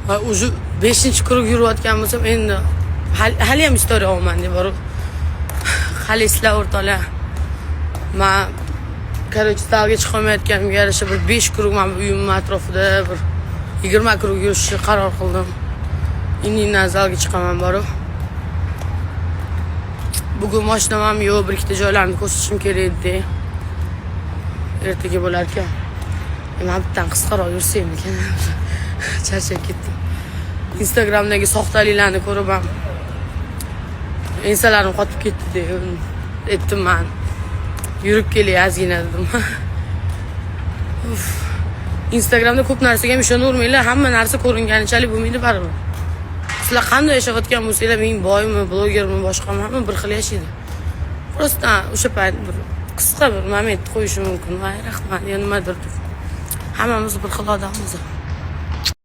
va уже 5-krug yurayotgan bo'lsam, endi hali ham istoriya olman deb borib. Hali sizlar o'rtoqlar. Men короче, zalga chiqa olmayotganimga yarasha bir 5 krug men uyimning atrofida bir 20 krug yurishni qaror qildim. Indindan zalga chiqaman borib. Bugun mashinam ham yo'q, bir ikkita joylarni ko'rsatishim kerak edi. Ertaga bo'lar ekan. Men bittadan qisqaroq yursam ekan. Charchab ketdim. Instagramdagi soxtaliklarni ko'rib ham ensalarim qotib ketdi deb aytdim men. Yurib kelay ozgina dedim. Instagramda ko'p narsaga ham ishonavermanglar, hamma narsa ko'ringanichalik bo'lmaydi baribir. Sizlar qanday yashayotgan bo'lsanglar, men boymi, blogermi, boshqami, hamma bir xil yashaydi. Просто o'sha payt bir qisqa bir moment qo'yishim mumkin. Voy, rahmat, nimadir. Hammamiz bir xil odammiz.